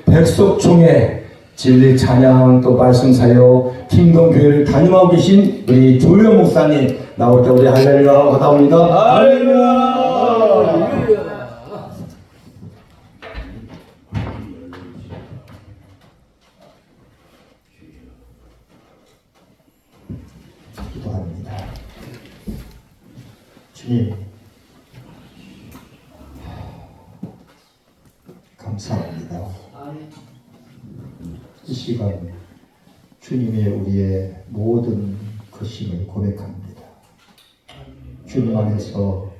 백석총회 진리 찬양 또 말씀 사역 킹덤교회를 담임하고 계신 우리 조영 목사님 나올 때 우리 할렐루야 하다 옵니다. 할렐루야. 기도합니다. 주님 감사합니다. 이 시간 주님의 우리의 모든 것임을 고백합니다. 주님 안에서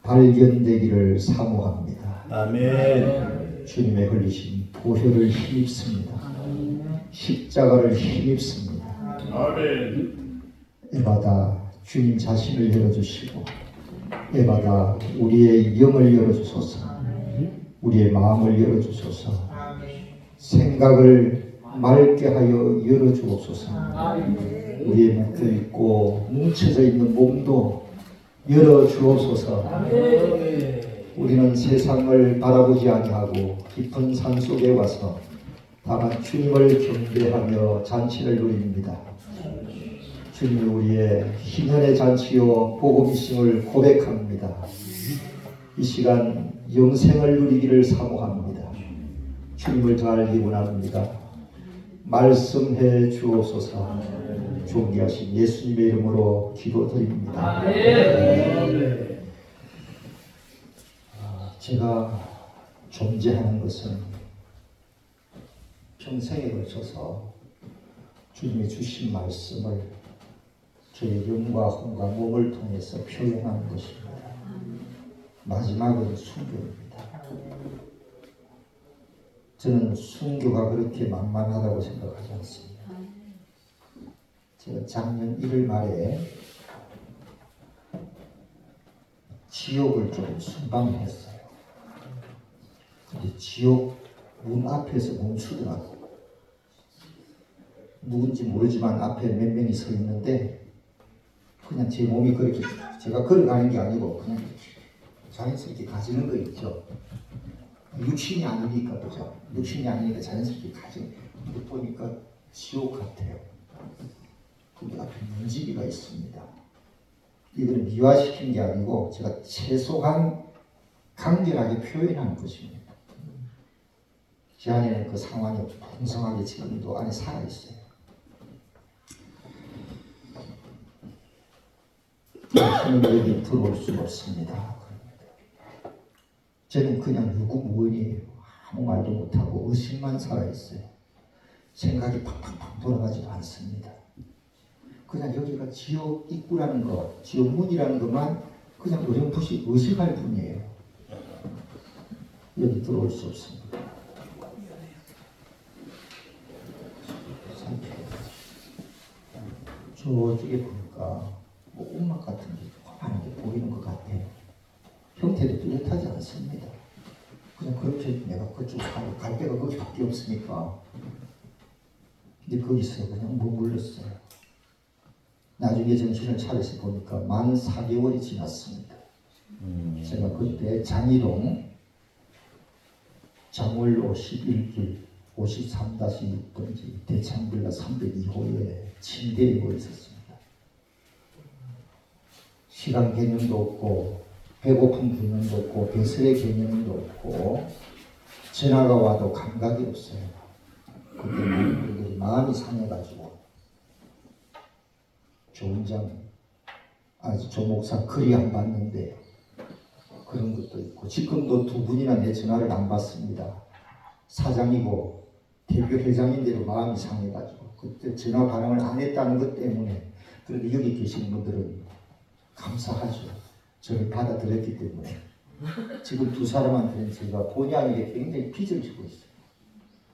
발견되기를 사모합니다. 아멘. 주님의 흘리신 보혈을 힘입습니다. 십자가를 힘입습니다. 아멘. 에바다 주님 자신을 열어주시고 에바다 우리의 영을 열어주소서. 우리의 마음을 열어주소서. 생각을 맑게 하여 열어주옵소서. 우리의 묶여있고 뭉쳐져 있는 몸도 열어주옵소서. 우리는 세상을 바라보지 아니하고 깊은 산 속에 와서 다만 주님을 경배하며 잔치를 누립니다. 주님이 우리의 희년의 잔치요 복음이심을 고백합니다. 이 시간 영생을 누리기를 사모합니다. 주님을 더 알기 원합니다. 말씀해 주옵소서. 존귀하신 예수님의 이름으로 기도드립니다. 제가 존재하는 것은 평생에 걸쳐서 주님이 주신 말씀을 저의 영과 혼과 몸을 통해서 표현하는 것입니다. 마지막은 순교입니다. 저는 순교가 그렇게 만만하다고 생각하지 않습니다. 제가 작년 1월 말에 지옥을 좀 순방했어요. 근데 지옥 문 앞에서 멈추더라고요. 누군지 모르지만 앞에 몇 명이 서 있는데 그냥 제 몸이 그렇게 제가 걸어가는 게 아니고 그냥 자연스럽게 가지는 거 있죠. 육신이 아니니까 그죠? 육신이 아니니까 자연스럽게 가지는 이거 보니까 지옥 같아요. 거기 앞에 문지기가 있습니다. 이거를 미화시킨 게 아니고 제가 최소한 간결하게 표현하는 것입니다. 제 안에는 그 상황이 풍성하게 지금도 안에 살아있어요. 당신은 여기 들어올 수가 없습니다. 저는 그냥 유구무원이에요. 아무 말도 못하고 의식만 살아있어요. 생각이 팍팍팍 돌아가지도 않습니다. 그냥 여기가 지옥 입구라는 것, 지옥 문이라는 것만 그냥 어렴풋이 의식할 뿐이에요. 여기 들어올 수 없습니다. 저쪽에 보니까 뭐 음악 같은 게 조그마한 게 보이는 것 같아요. 형태도 뚜렷하지 않습니다. 그냥 그렇게 내가 그쪽 갈 데가 거기밖에 없으니까. 근데 거기서 그냥 머물렀어요. 나중에 정신을 차려서 보니까 만 4개월이 지났습니다. 제가 그때 장이동 장월로 11길 53-6번지 대창빌라 302호에 침대에 누워 있었습니다. 시간 개념도 없고 배고픈 개념도 없고 배설의 개념도 없고 전화가 와도 감각이 없어요. 그때 많은 분들이 마음이 상해가지고 조원장 아직 조 목사 글이 안 받는데 그런 것도 있고 지금도 두 분이나 내 전화를 안 받습니다. 사장이고 대표 회장인데도 마음이 상해가지고 그때 전화 반응을 안 했다는 것 때문에. 그런데 여기 계신 분들은 감사하죠. 저를 받아들였기 때문에. 지금 두 사람한테는 제가 본의 아니게 굉장히 빚을 지고 있어요.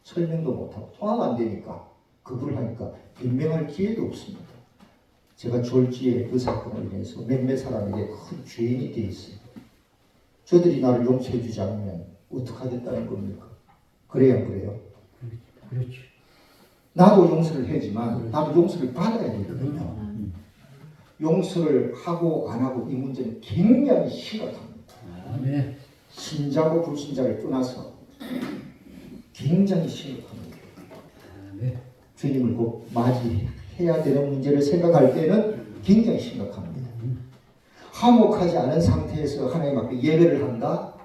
설명도 못하고 통화가 안 되니까 그걸 하니까 변명할 기회도 없습니다. 제가 졸지에 그 사건을 인해서 몇몇 사람에게 큰 죄인이 되어 있어요. 저들이 나를 용서해 주지 않으면 어떡하겠다는 겁니까? 그래야 안 그래요? 그렇죠. 나도 용서를 하지만 나도 용서를 받아야 되거든요. 용서를 하고 안 하고 이 문제는 굉장히 심각합니다. 아멘. 신자고 불신자를 떠나서 굉장히 심각합니다. 네. 주님을 곧 맞이해야 되는 문제를 생각할 때는 굉장히 심각합니다. 화목하지 않은 상태에서 하나님 앞에 예배를 한다?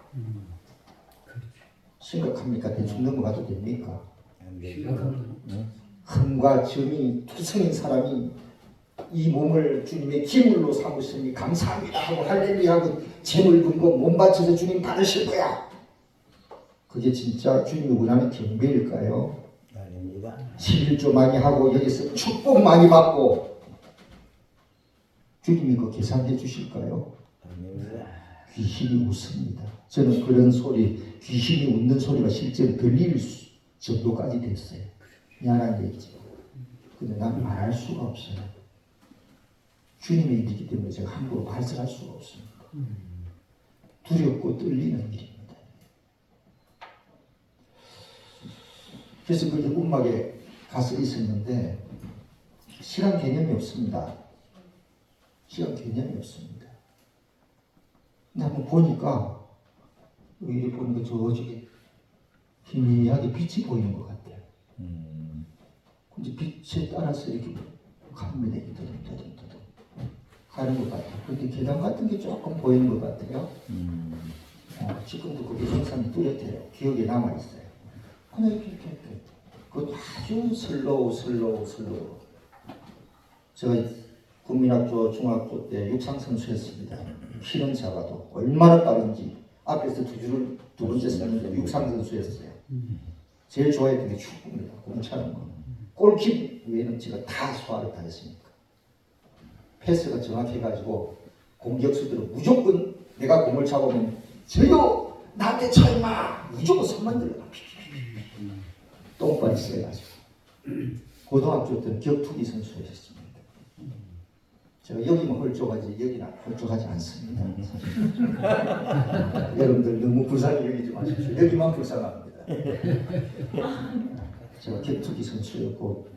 심각합니까? 대충 넘어가도 됩니까? 심각합니다. 흠과 점이 투성인 사람이 이 몸을 주님의 기물로 삼으시니 감사합니다 하고 할렐루야 하고 재물 분고 몸 바쳐서 주님 받으실 거야. 그게 진짜 주님이 원하는 경배일까요? 아닙니다. 11조 많이 하고 여기서 축복 많이 받고 주님이 그 계산해 주실까요? 아닙니다. 귀신이 웃습니다. 저는 그런 소리, 귀신이 웃는 소리가 실제로 들릴 정도까지 됐어요. 미안한 얘기죠. 근데 난 말할 수가 없어요. 주님의 일이기 때문에 제가 함부로 발설할 수가 없습니다. 두렵고 떨리는 일입니다. 그래서 그 음악에 가서 있었는데 시간 개념이 없습니다. 시간 개념이 없습니다. 근데 한번 보니까 여기 보니까 저쪽에 희미하게 빛이 보이는 것 같아요. 근데 빛에 따라서 이렇게 갑니다. 더듬더듬 가는 것 같아요. 근데 계단 같은 게 조금 보이는 것 같아요. 지금도 그게 생산이 뚜렷해요. 기억에 남아있어요. 그냥 이렇게. 그것도 아주 슬로우. 제가 국민학교, 중학교 때 육상선수였습니다. 키는 작아도 얼마나 빠른지 앞에서 두 번째 썼는데 육상선수였어요. 제일 좋아했던 게 축구입니다. 공 차는 거. 골킥 외에는 제가 다 소화를 다 했으니까. 패스가 정확해가지고 공격수들은 무조건 내가 공을 잡으면 저요! 나한테 쳐 임마! 무조건 손만 들어가. 똥발이 세가지고. 고등학교 때는 격투기 선수였습니다. 제가 여기만 홀쭉하지 여기는 홀쭉하지 않습니다. 여러분들 너무 불쌍히 여기지 마십시오. 여기만 불쌍합니다. 제가 격투기 선수였고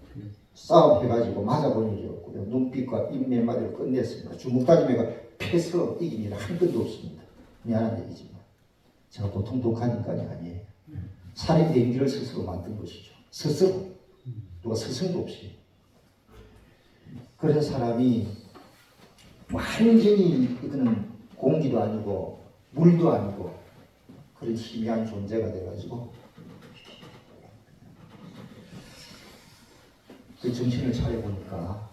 싸움 해가지고 맞아본 일이 없고요. 눈빛과 입 몇 마디로 끝냈습니다. 주먹다짐에가 패스로 이긴 일은 한 건도 없습니다. 미안한 얘기지만 제가 보통 독한 인간이 아니에요. 살인 냉기를 스스로 만든 것이죠. 스스로 누가 스승도 없이 그런 사람이 완전히 이거는 공기도 아니고 물도 아니고 그런 희미한 존재가 돼가지고 그 정신을 차려보니까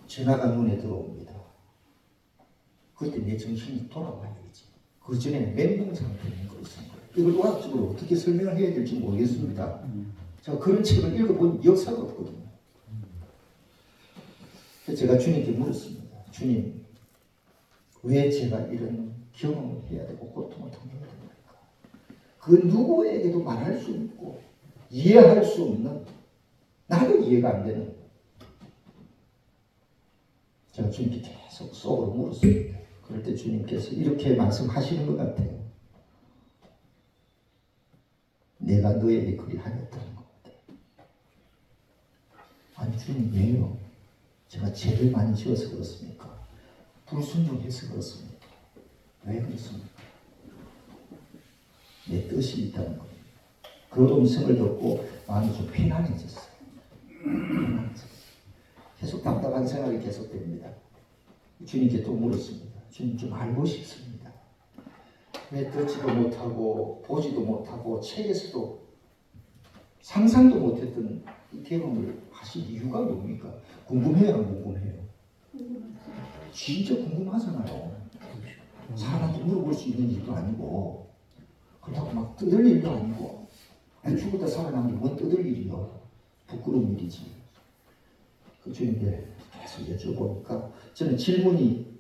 전화가 눈에 들어옵니다. 그때 내 정신이 돌아와야 되지. 그 전에는 멘붕 상태에 있는 거였습니다. 이걸 의학적으로 어떻게 설명을 해야 될지 모르겠습니다. 제가 그런 책을 읽어본 역사가 없거든요. 그래서 제가 주님께 물었습니다. 주님, 왜 제가 이런 경험을 해야 되고 고통을 당해야 됩니까? 그 누구에게도 말할 수 없고 이해할 수 없는 나도 이해가 안 되는 제가 주님께 계속 속으로 물었습니다. 그럴 때 주님께서 이렇게 말씀하시는 것 같아요. 내가 너에게 그리 하였다는 것 같아요. 아니 주님 왜요? 제가 죄를 많이 지어서 그렇습니까? 불순종해서 그렇습니까? 왜 그렇습니까? 내 뜻이 있다는 겁니다. 그 음성을 듣고 마음이 좀 편안해졌어요. 계속 답답한 생각이 계속됩니다. 주님께 또 물었습니다. 주님 좀 알고 싶습니다. 왜 듣지도 못하고 보지도 못하고 책에서도 상상도 못했던 이 경험을 하실 이유가 뭡니까? 궁금해요, 안 궁금해요? 진짜 궁금하잖아요. 사람한테 물어볼 수 있는 일도 아니고 그렇다고 막 뜯을 일도 아니고 죽었다 살아난 게 뭔 뜯을 일이요? 부끄러운 일이지. 그 주님께 계속 여쭤보니까 저는 질문이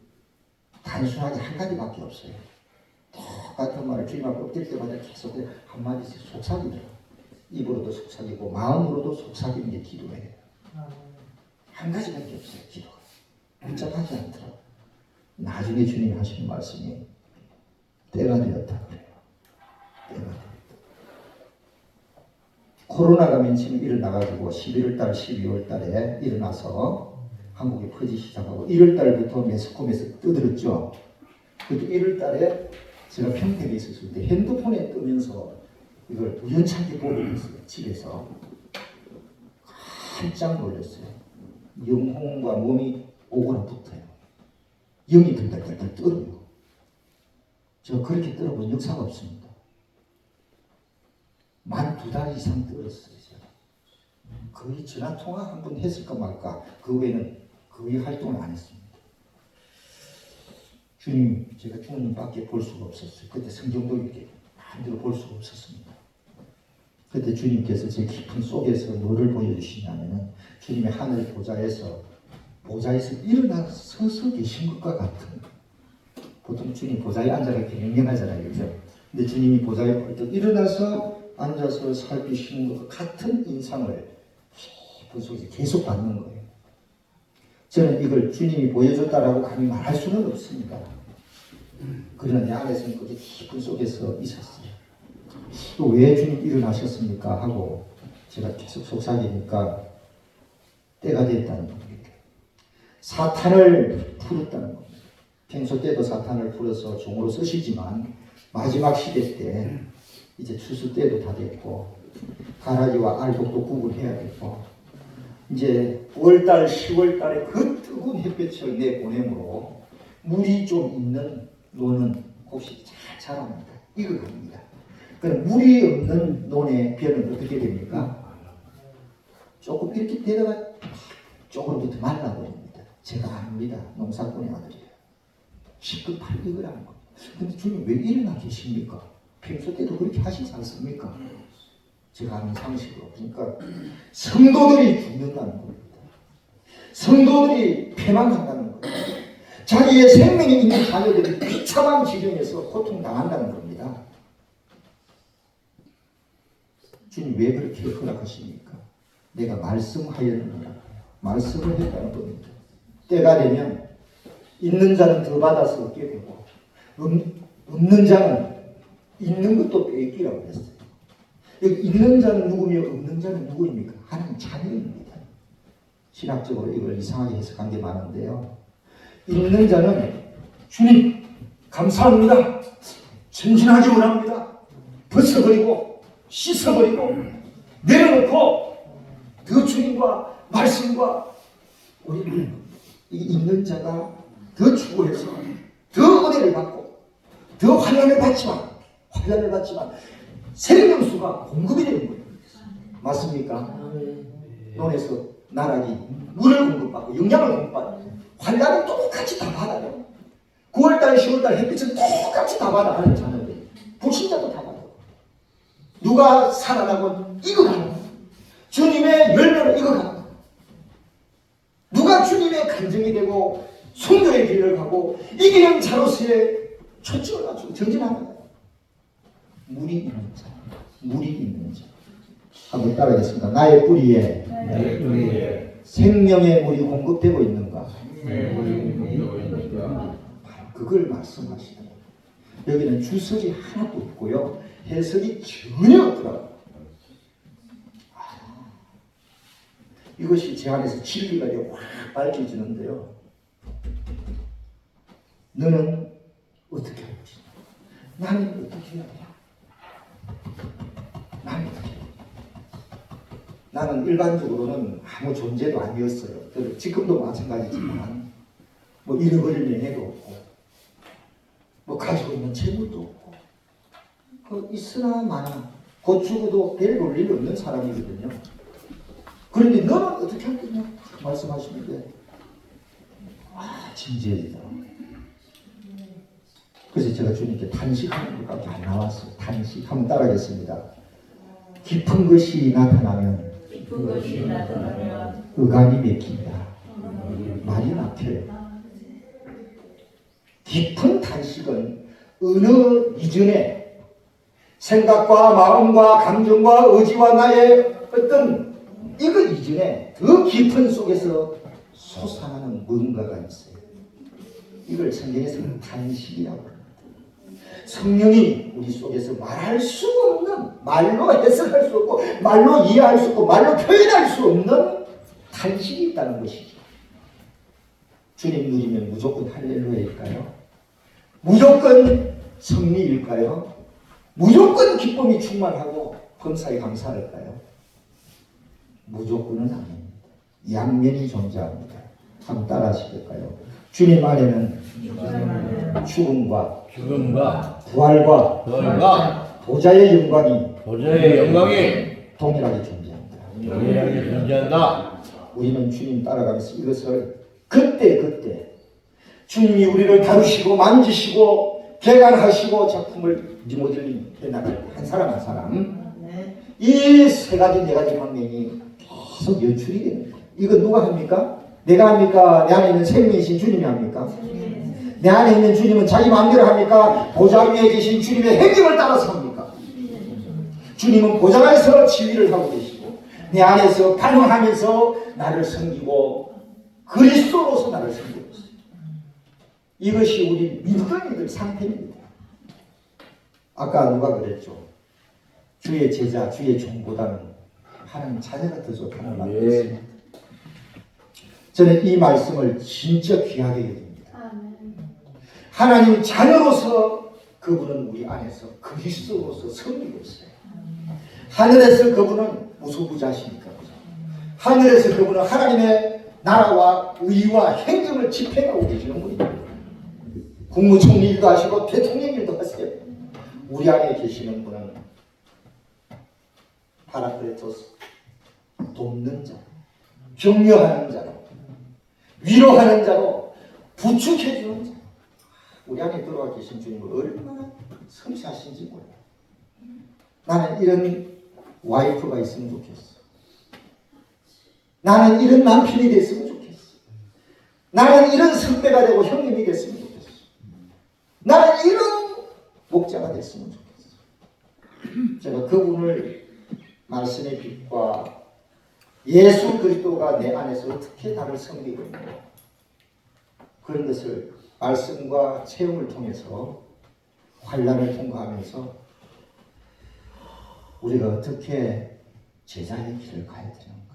단순하게 한 가지밖에 없어요. 똑같은 말을 주님 앞에 엎질 때마다 계속 한마디씩 속삭이더라고요. 입으로도 속삭이고 마음으로도 속삭이는 게 기도예요. 한 가지밖에 없어요. 기도가. 복잡하지 않더라고요. 나중에 주님이 하시는 말씀이 때가 되었다 그래요. 때가 되었다. 코로나가 맨 처음 일어나가지고 11월달, 12월달에 일어나서 한국에 퍼지기 시작하고 1월달부터 매스컴에서 떠들었죠. 그때 1월달에 제가 평택에 있었을 때 핸드폰에 뜨면서 이걸 우연찮게 보게 됐어요. 집에서 깜짝 놀랐어요. 영혼과 몸이 오그라붙어요. 영이 들달달달 떨어요. 저 그렇게 떨어본 역사가 없습니다. 만 2달 이상 떨었어요. 제가. 거의 전화 통화 한 번 했을까 말까. 그 외에는 거의 활동을 안 했습니다. 주님, 제가 주님밖에 볼 수가 없었어요. 그때 성경도 이렇게 마음대로 볼 수가 없었습니다. 그때 주님께서 제 깊은 속에서 뭐를 보여주시냐면은 주님의 하늘 보좌에서 일어나 서서 계신 것과 같은, 보통 주님 보좌에 앉아서 경영하잖아요. 그죠? 근데 주님이 보좌에 일어나서 앉아서 살피시는 것과 같은 인상을 깊은 속에서 계속 받는 거예요. 저는 이걸 주님이 보여줬다라고 감히 말할 수는 없습니다. 그러나 내 안에서는 그게 깊은 속에서 있었어요. 또 왜 주님 일어나셨습니까? 하고 제가 계속 속삭이니까 때가 됐다는 겁니다. 사탄을 풀었다는 겁니다. 평소 때도 사탄을 풀어서 종으로 쓰시지만 마지막 시대 때 이제 추수 때도 다 됐고 가라지와 알곡도 구분해야 되고 이제 5월달, 10월달에 그 뜨거운 햇볕을 내보내므로 물이 좀 있는 논은 곡식이 잘 자랍니다. 익어갑니다. 그럼 물이 없는 논의 벼는 어떻게 됩니까? 조금 이렇게 되다가 조금부터 말라버립니다. 제가 압니다. 농사꾼의 아들이에요. 시급하게 익으라는 겁니다. 근데 주님 왜 일어나 계십니까? 평소 때도 그렇게 하시지 않습니까? 제가 아는 상식으로. 그러니까 성도들이 죽는다는 겁니다. 성도들이 패망한다는 겁니다. 자기의 생명이 있는 자녀들이 비참한 지경에서 고통당한다는 겁니다. 주님 왜 그렇게 허락하십니까? 내가 말씀하였느니라. 말씀을 했다는 겁니다. 때가 되면 있는 자는 더 받아서 얻게 되고 없는 자는 있는 것도 빼앗기라고 했어요. 여기 있는 자는 누구며 없는 자는 누구입니까? 하나님 자녀입니다. 신학적으로 이걸 이상하게 해석한 게 많은데요. 있는 자는 주님 감사합니다. 전진하기 원합니다. 벗어버리고 씻어버리고 내려놓고 더 주님과 말씀과 우리 있는 자가 더 추구해서 더 은혜를 받고 더 환난을 받지만 생명수가 공급이 되는 거예요. 맞습니까? 논에서 나락이 물을 공급받고 영양을 공급받고 환난은 똑같이 다 받아요. 9월달 10월달 햇빛은 똑같이 다 받아. 하는 자녀들 불신자도 다 받아. 누가 살아나고 익어가는 거야. 주님의 열매로 익어가는 거야. 누가 주님의 간증이 되고 순교의 길을 가고 이기는 자로서의 초점을 맞추고 전진하는 거야. 물이 있는 자, 물이 있는 자. 한번 따라하겠습니다. 나의 뿌리에 생명의 물이 공급되고 있는가? 그걸 말씀하시더라고요. 여기는 주석이 하나도 없고요. 해석이 전혀 없더라고요. 이것이 제 안에서 진리가 확 밝혀지는데요. 너는 어떻게 할 것이냐? 나는 어떻게 해야 돼? 나는 어떻게 해야 돼? 나는 일반적으로는 아무 존재도 아니었어요. 지금도 마찬가지지만 뭐 잃어버릴 명예도 없고 뭐 가지고 있는 재물도 없고 있으나 마나 곧 죽어도 별 볼 일 없는 사람이거든요. 그런데 너는 어떻게 할 거냐 말씀하시는데 진지해지다. 그래서 제가 주님께 탄식하는 것밖에 안 나왔어요. 탄식 한번 따라하겠습니다. 깊은 것이 나타나면 의간이 맥힌다. 말이 막혀요. 깊은 탄식은 어느 이전에 생각과 마음과 감정과 의지와 나의 어떤 이거 이전에 더 깊은 속에서 솟아나는 뭔가가 있어요. 이걸 성경에서는 탄식이라고 합니다. 성령이 우리 속에서 말할 수 없는, 말로 해석할 수 없고 말로 이해할 수 없고 말로 표현할 수 없는 탄식이 있다는 것이죠. 주님 누리면 무조건 할렐루야일까요? 무조건 승리일까요? 무조건 기쁨이 충만하고 범사에 감사할까요? 무조건은 아닙니다. 양면이 존재합니다. 한번 따라 하시겠까요? 주님 안에는 죽음과 부활과 보좌의 영광이 동일하게 존재합니다. 우리는 주님 따라가면서 이것을 그때 주님이 우리를 다루시고 만지시고 개간하시고 작품을 리모델링 해나갈 때 한 사람 이 세 가지 네 가지 방면이 계속 연출이 됩니다. 이거 누가 합니까? 내가 합니까? 내 안에 있는 생명이신 주님이 합니까? 내 안에 있는 주님은 자기 마음대로 합니까? 보좌 위에 계신 주님의 행정을 따라서 합니까? 주님은 보좌에서 지휘를 하고 계시고 내 안에서 반응하면서 나를 섬기고 그리스도로서 나를 섬기고 있어요. 이것이 우리 믿음이들 상태입니다. 아까 누가 그랬죠? 주의 제자, 주의 종보다는 하나님 자녀가 더 좋다는 말을 했습니다. 저는 이 말씀을 진짜 귀하게 여깁니다. 하나님 자녀로서 그분은 우리 안에서 그리스도로서 섬기고 있어요. 하늘에서 그분은 무소부자시니까. 하늘에서 그분은 하나님의 나라와 의와 행정을 집행하고 계시는 분입니다. 국무총리 일도 하시고 대통령 일도 하세요. 우리 안에 계시는 분은 파라클레토스, 돕는 자, 격려하는 자로, 위로하는 자로, 부축해주는 자. 우리 안에 들어와 계신 주님을 얼마나 섬세하신지 몰라요. 나는 이런 와이프가 있으면 좋겠어. 나는 이런 남편이 됐으면 좋겠어. 나는 이런 선배가 되고 형님이 됐으면 좋겠어. 나는 이런 목자가 됐으면 좋겠어. 제가 그분을 말씀의 빛과 예수 그리스도가 내 안에서 어떻게 나를 섬기고 있는가 그런 것을 말씀과 체험을 통해서 환난을 통과하면서 우리가 어떻게 제자의 길을 가야 되는가,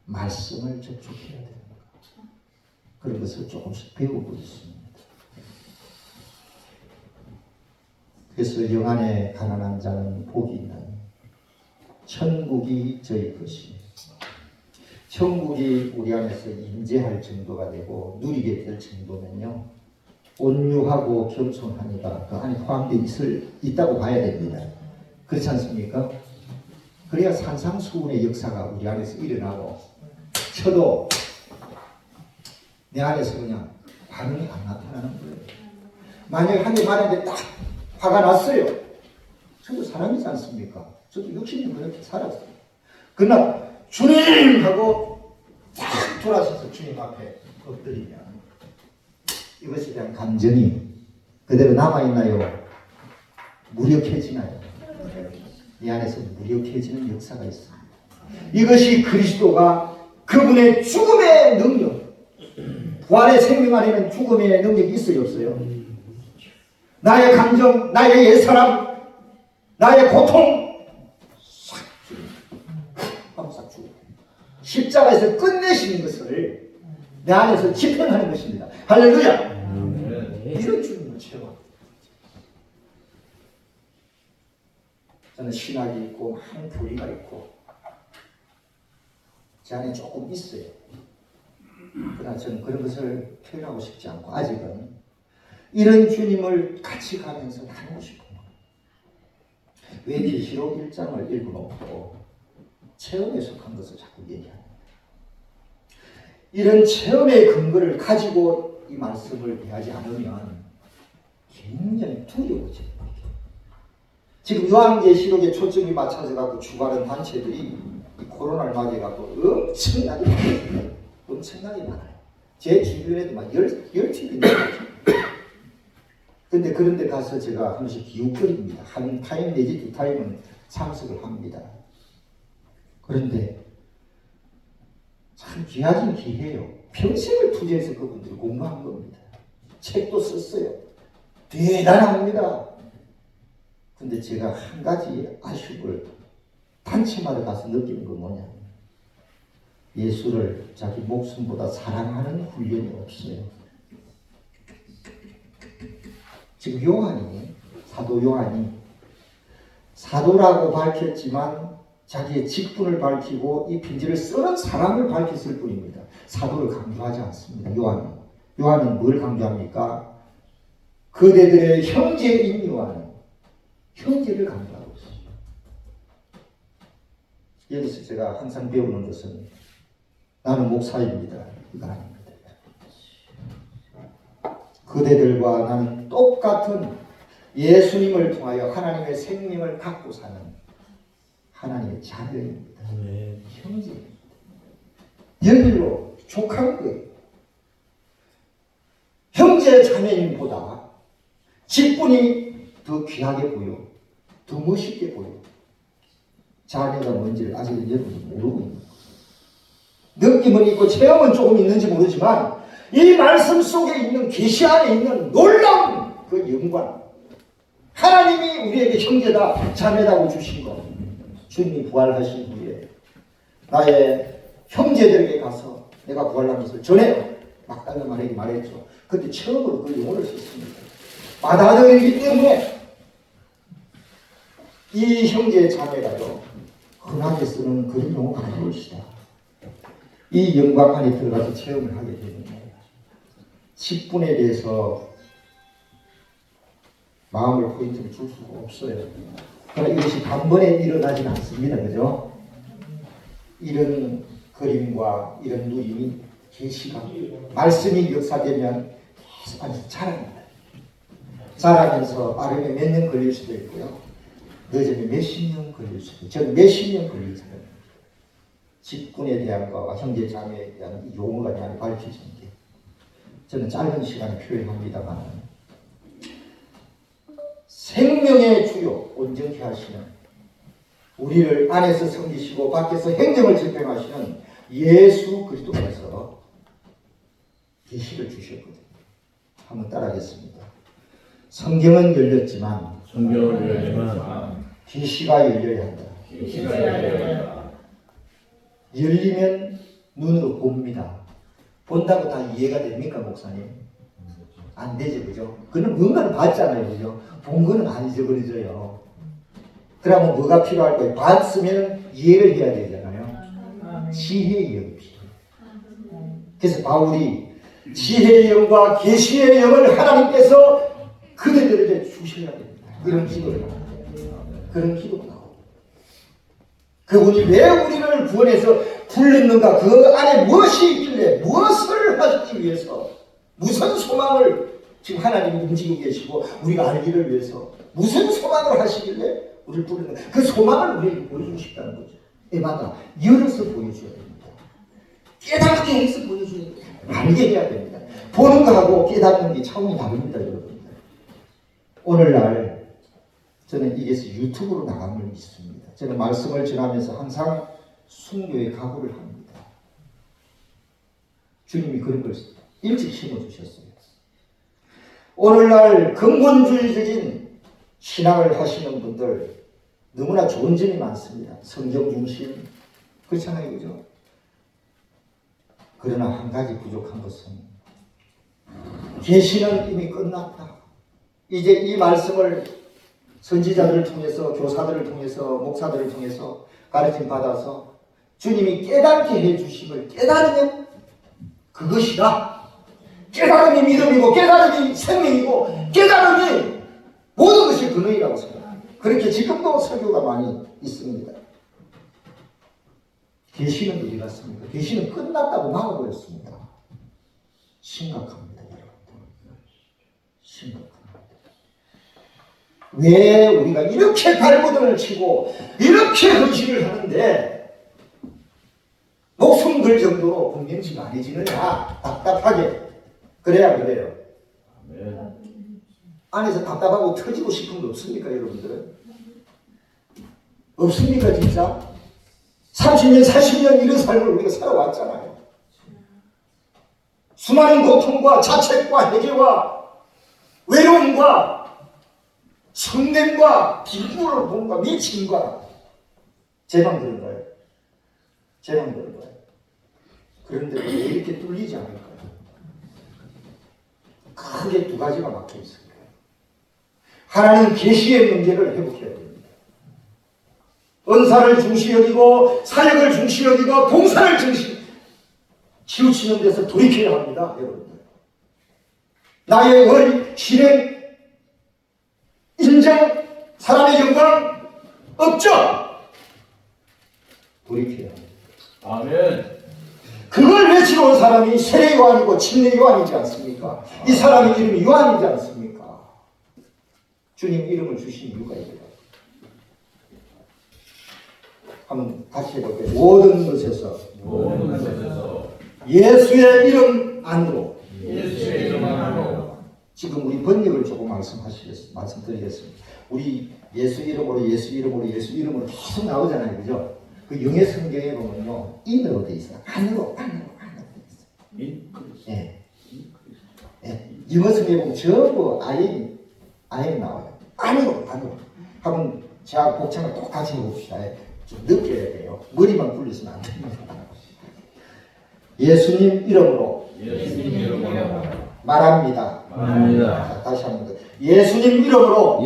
말씀을 접촉해야 되는가 그런 것을 조금씩 배우고 있습니다. 그래서 영안에 가난한 자는 복이 있는 천국이 저희 것이 천국이 우리 안에서 임재할 정도가 되고 누리게 될 정도면요 온유하고 겸손하니까 그 안에 포함되어 있다고 봐야 됩니다. 그렇지 않습니까? 그래야 산상수훈의 역사가 우리 안에서 일어나고 쳐도 내 안에서 그냥 반응이 안 나타나는 거예요. 만약에 한 대 맞았는데 딱 화가 났어요. 저도 사람이지 않습니까? 저도 60년 그렇게 살았어요. 그러나 주님 하고 딱 돌아서서 주님 앞에 엎드리면 이것에 대한 감정이 그대로 남아있나요? 무력해지나요? 내 안에서 무력해지는 역사가 있습니다. 이것이 그리스도가 그분의 죽음의 능력, 부활의 생명 안에는 죽음의 능력이 있어요, 없어요? 나의 감정, 나의 옛사람, 나의 고통 싹 죽어. 십자가에서 끝내시는 것을 내 안에서 집행하는 것입니다. 할렐루야! 이런 주님을 채워. 저는 신학이 있고 많은 교리가 있고 제 안에 조금 있어요. 그러나 저는 그런 것을 표현하고 싶지 않고 아직은 이런 주님을 같이 가면서 나누고 싶어요. 왜 계시록 1장을 읽어놓고 체험에 속한 것을 자꾸 얘기합니다. 이런 체험의 근거를 가지고 이 말씀을 대하지 않으면 굉장히 두려워져요. 지금 요한계시록에 초점이 맞춰져 갖고 주관하는 단체들이 이 코로나를 맞이해 갖고 엄청나게 많아요. 제 주변에도 막 10팀이 있는 거죠. 근데 그런데 가서 제가 한 번씩 기웃거립니다. 한 타임 내지 두 타임은 참석을 합니다. 그런데 참 귀하긴 귀해요. 평생을 투자해서 그분들이 공부한 겁니다. 책도 썼어요. 대단합니다. 근데 제가 한 가지 아쉬움을 단체마다 가서 느끼는 건 뭐냐. 예수를 자기 목숨보다 사랑하는 훈련이 없어요. 지금 요한이, 사도 요한이 사도라고 밝혔지만 자기의 직분을 밝히고 이 편지를 쓰는 사람을 밝혔을 뿐입니다. 사도를 강조하지 않습니다. 요한은 뭘 강조합니까? 그대들의 형제인 요한은 형제를 강조하고 있습니다. 여기서 제가 항상 배우는 것은 나는 목사입니다. 이거 아닙니다. 그대들과 나는 똑같은 예수님을 통하여 하나님의 생명을 갖고 사는 하나님의 자녀입니다. 형제입니다. 여기로 족한 거예요. 형제 자매님보다 직분이 더 귀하게 보여, 더 멋있게 보여. 자녀가 뭔지를 아직은 여러분이 모르고 있는 거예요. 느낌은 있고 체험은 조금 있는지 모르지만 이 말씀 속에 있는 계시 안에 있는 놀라운 그 영광, 하나님이 우리에게 형제다 자매라고 주신 것, 주님이 부활하신 후에 나의 형제들에게 가서 내가 부활하면서 전해요. 막달라 말에게 말했죠. 그때 처음으로 그 용어를 썼습니다. 받아들이기 때문에 이 형제 자매가요 흔하게 쓰는 그런 용어가 아니올시다. 이 영광 안에 들어가서 체험을 하게 되는 거예요. 10분에 대해서 마음을 포인트를 줄 수가 없어요. 그러나 이것이 단번에 일어나지는 않습니다. 그죠? 이런 그림과 이런 누림이 계시가 말씀이 역사되면 계속 아주 자랍니다. 자라면서 빠르게 몇 년 걸릴 수도 있고요. 늦으면 몇십 년 걸릴 수도 있고 저는 몇십 년 걸릴 사람입니다. 직분에 대한 것과 형제 자매에 대한 용어가 많이 밝혀지는 게 저는 짧은 시간에 표현합니다만 생명의 주요 온전케 하시는 우리를 안에서 섬기시고 밖에서 행정을 집행하시는 예수 그리스도께서 계시를 주셨거든요. 한번 따라하겠습니다. 성경은 열렸지만 계시가 열려야 한다. 열리면 눈으로 봅니다. 본다고 다 이해가 됩니까, 목사님? 안 되죠, 그죠? 그는 뭔가를 봤잖아요, 그죠? 본 거는 안 잊어버려져요. 그러면 뭐가 필요할 거예요? 봤으면 이해를 해야 되잖아요. 지혜의 영이 필요해요. 그래서 바울이 지혜의 영과 계시의 영을 하나님께서 그들에게 주셔야 됩니다. 이런 기도를 합니다. 그런 기도가 나옵니다. 그분이 왜 우리를 구원해서 불렀는가? 그 안에 무엇이 있길래 무엇을 하기 위해서 무슨 소망을 지금 하나님이 움직이고 계시고 우리가 알기를 위해서 무슨 소망을 하시길래 우리를 부르는가? 그 소망을 우리에게 보여주고 싶다는 거죠. 에마다 열어서 보여줘야 됩니다. 깨닫게 해서 보여줘야 됩니다. 알게 해야 됩니다. 보는 거하고 깨닫는 게 차원이 다릅니다, 여러분들. 오늘날 저는 이게서 유튜브로 나감을 믿습니다. 저는 말씀을 전하면서 항상 순교의 각오를 합니다. 주님이 그런 걸 일찍 심어주셨어요. 오늘날 근본주의적인 신앙을 하시는 분들 너무나 좋은 점이 많습니다. 성경 중심 그렇잖아요, 그죠? 그러나 한 가지 부족한 것은 계시는 이미 끝났다. 이제 이 말씀을 선지자들을 통해서 교사들을 통해서 목사들을 통해서 가르침 받아서 주님이 깨닫게 해주심을 깨달으면 그것이다. 깨달음이 믿음이고 깨달음이 생명이고 깨달음이 모든 것이 근원이라고 생각합니다. 그렇게 지금도 설교가 많이 있습니다. 계시는 어디 갔습니까? 계시는 끝났다고 막아버렸습니다. 심각합니다, 여러분. 심각합니다. 왜 우리가 이렇게 발버둥을 치고 이렇게 헌신을 하는데 목숨 걸 정도로 분명치가 아니지느냐? 답답하게. 그래야 그래요. 안에서 답답하고 터지고 싶은 거 없습니까, 여러분들은? 없습니까, 진짜? 30년, 40년 이런 삶을 우리가 살아왔잖아요. 수많은 고통과 자책과 해계와 외로움과 성냄과 비굴을 본과 미침과 제방 들은 거예요. 제방 들은 거예요. 그런데 왜 이렇게 뚫리지 않을까요? 크게 두 가지가 막혀 있습니다. 하나는 계시의 문제를 회복해야 됩니다. 은사를 중시 여기고 사역을 중시 여기고 봉사를 중시 치우치는 데서 돌이켜야 합니다. 여러분들. 나의 의, 실행, 인정, 사람의 영광 없죠? 돌이켜야 합니다. 아멘. 그걸 외치러 온 사람이 세례 요한이고 침례 요한이지 않습니까? 이 사람의 이름이 요한이지 않습니까? 주님 이름을 주신 이유가 있다. 한번 같이 해볼게요. 모든 것에서 예수의 이름 안으로. 지금 우리 번역을 조금 말씀드리겠습니다. 우리 예수 이름으로 예수 이름으로 예수 이름으로 계속 나오잖아요. 그죠? 그 영의 성경에 보면요. 인으로 돼 있어요. 안으로 돼 있어요. 예. 예. 영어 성경에 보면 전부 아예 나와요. 안으로. 한번 제가 복창을 똑같이 해봅시다. 좀 느껴야 돼요. 머리만 굴리시면 안 됩니다. 예수님 이름으로 말합니다. 자, 다시 한번 더. 예수님 이름으로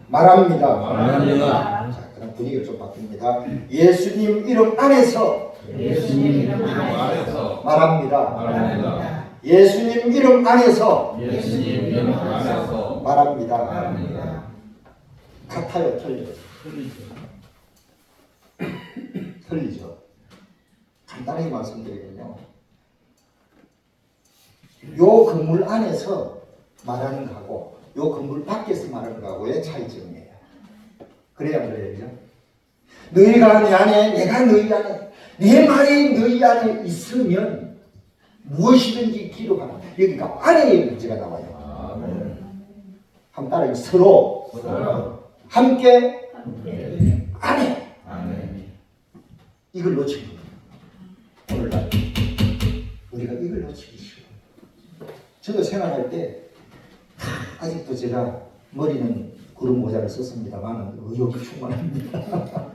말합니다. 자, 그럼 분위기가 좀 바뀝니다. 예수님 이름 안에서 말합니다. 예수님 이름 안에서 말합니다. 같아요, 틀려요? 틀리죠. 간단하게 말씀드리면요. 요 건물 안에서 말하는 거하고 요 건물 밖에서 말하는 거하고의 차이점이에요. 그래야 그래야죠. 너희가 내 안에, 내가 너희 안에, 내 말이 너희 안에 있으면 무엇이든지 기도하라. 여기가 안에의 문제가 나와요. 한번 따라해. 서로 함께 안에. 이걸 놓치는 거예요. 오늘날 우리가 이걸 놓치기 싫어요. 저도 생활할 때 아직도 제가 머리는 구름 모자를 썼습니다만 의욕이 충만합니다.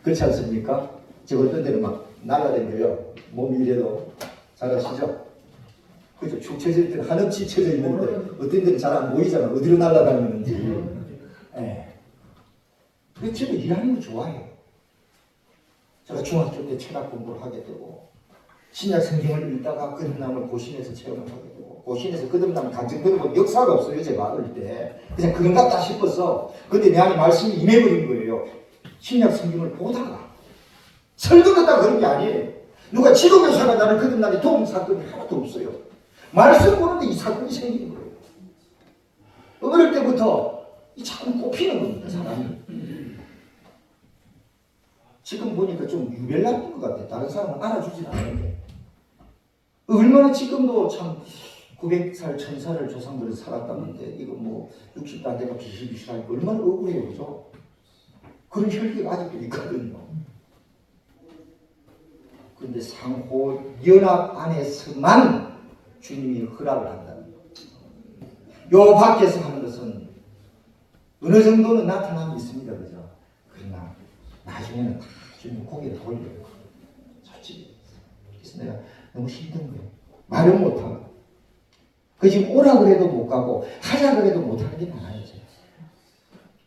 그렇지 않습니까? 제가 어떤 데는 막 날라다녀요. 몸이 이래도 잘 아시죠? 그죠? 축 처질 때는 한없이 처져 있는데 어떤 데는 잘 안 보이잖아. 어디로 날아다니는지. 예. 그래서 저도 일하는 거 좋아해요. 제가 중학교 때 철학 공부를 하게 되고 신약 성경을 읽다가 거듭남을 고신에서 체험을 하게 되고 고신에서 거듭남을 간증 들어본 역사가 없어요. 제가 어릴 때 그냥 그런 것 같다 싶어서 근데 내 안에 말씀이 임해버린 거예요. 신약 성경을 보다가 설득했다 그런 게 아니에요. 누가 지도교사가 나를 거듭남에 도움 사건이 하나도 없어요. 말씀 보는데 이 사건이 생기는 거예요. 어릴 때부터 참 꼽히는 겁니다. 사람이. 지금 보니까 좀 유별났던 것 같아. 다른 사람은 알아주진 않는데. 얼마나 지금도 참 900살, 1000살을 조상들이 살았다는데 이거 뭐 60도 안 되고 비실비실하니까 얼마나 억울해요. 그죠? 그런 혈기가 아직도 있거든요. 그런데 상호 연합 안에서만 주님이 허락을 한다는 거예요. 요 밖에서 하는 것은 어느 정도는 나타남이 있습니다. 그죠? 그러나 나중에는 다 주님 고개를 돌려요. 솔직히. 그래서 내가 너무 힘든 거예요. 말은 못하고. 그 지금 오라 그래도 못 가고 하자 그래도 못하는 게 많아요. 제가.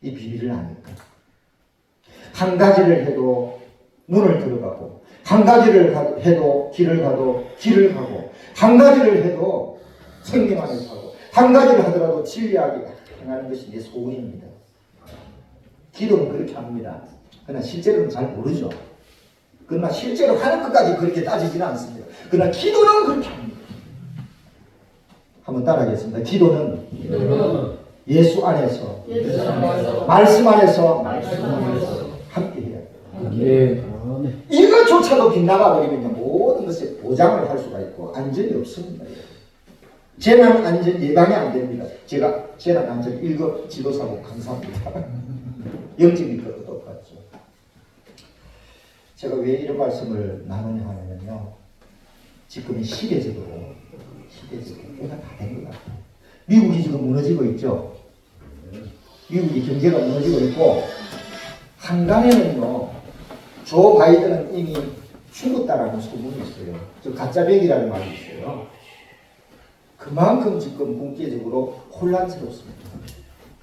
이 비밀을 아니까. 한 가지를 해도 문을 들어가고 한 가지를 해도 길을 가고 한 가지를 해도 생명 안에 사고 한 가지를 하더라도 진리하게 행하는 것이 내 소원입니다. 기도는 그렇게 합니다. 그러나 실제로는 잘 모르죠. 그러나 실제로 하는 것까지 그렇게 따지지는 않습니다. 그러나 기도는 그렇게 합니다. 한번 따라하겠습니다. 기도는 예수 안에서 말씀 안에서 함께 해야 돼요. 이것조차도 빗나가 버리면 모든 것에 보장을 할 수가 있고 안전이 없습니다. 재난 안전 예방이 안 됩니다. 제가 재난 안전 1급 지도사고 감사합니다. 영적인 것도 똑같죠. 제가 왜 이런 말씀을 나누냐 하면요. 지금 시대적으로 뭐가 다 된 것 같아요. 미국이 지금 무너지고 있죠. 미국이 경제가 무너지고 있고 한간에는요. 조 바이든은 이미 죽었다라는 소문이 있어요. 저 가짜백이라는 말이 있어요. 그만큼 지금 국제적으로 혼란스럽습니다.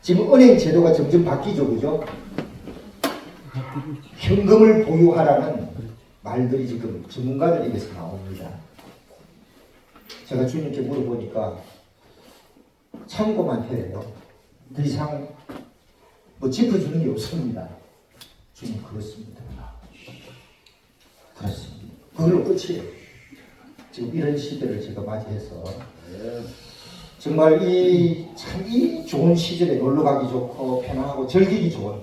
지금 은행 제도가 점점 바뀌죠, 그죠? 현금을 보유하라는 말들이 지금 전문가들에게서 나옵니다. 제가 주님께 물어보니까 참고만 해요. 더 이상 뭐 짚어주는 게 없습니다. 주님 그렇습니다. 그렇습니다. 그걸로 끝이에요. 지금 이런 시대를 제가 맞이해서 정말 참 이 좋은 시절에 놀러 가기 좋고 편안하고 즐기기 좋은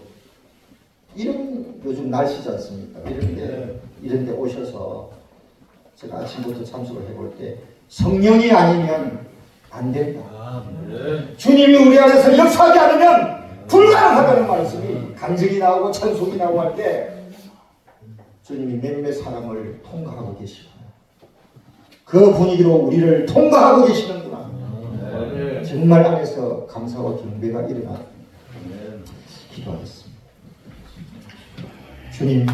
이런 요즘 날씨지 않습니까? 이런 데 오셔서 제가 아침부터 참석을 해볼 때 성령이 아니면 안 된다. 주님이 우리 안에서 역사하지 않으면 불가능하다는 말씀이 간증이 나오고 찬송이 나오고 할 때 주님이 몇몇 사람을 통과하고 계시구나. 그 분위기로 우리를 통과하고 계시는구나. 정말 안에서 감사와 경배가 일어나 기도하겠습니다. 주님,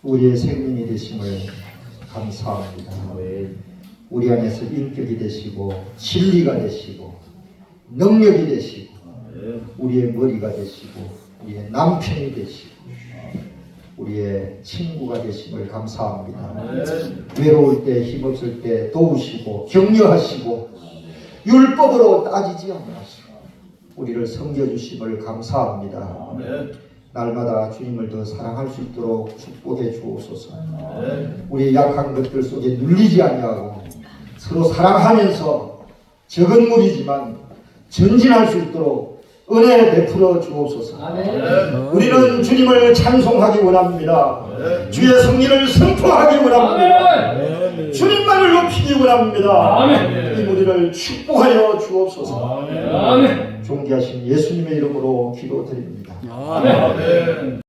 우리의 생명이 되심을 감사합니다. 우리 안에서 인격이 되시고 진리가 되시고 능력이 되시고 우리의 머리가 되시고 우리의 남편이 되시고 우리의 친구가 되심을 감사합니다. 외로울 때 힘없을 때 도우시고 격려하시고 율법으로 따지지 않으시고 우리를 섬겨주심을 감사합니다. 날마다 주님을 더 사랑할 수 있도록 축복해 주옵소서. 우리의 약한 것들 속에 눌리지 아니하고 서로 사랑하면서 적은 무리지만 전진할 수 있도록 은혜 베풀어 주옵소서. 우리는 주님을 찬송하기 원합니다. 주의 승리를 선포하기 원합니다. 주님만을 높이기 원합니다. 이 무리를 축복하여 주옵소서. 존귀하신 예수님의 이름으로 기도드립니다. 아멘.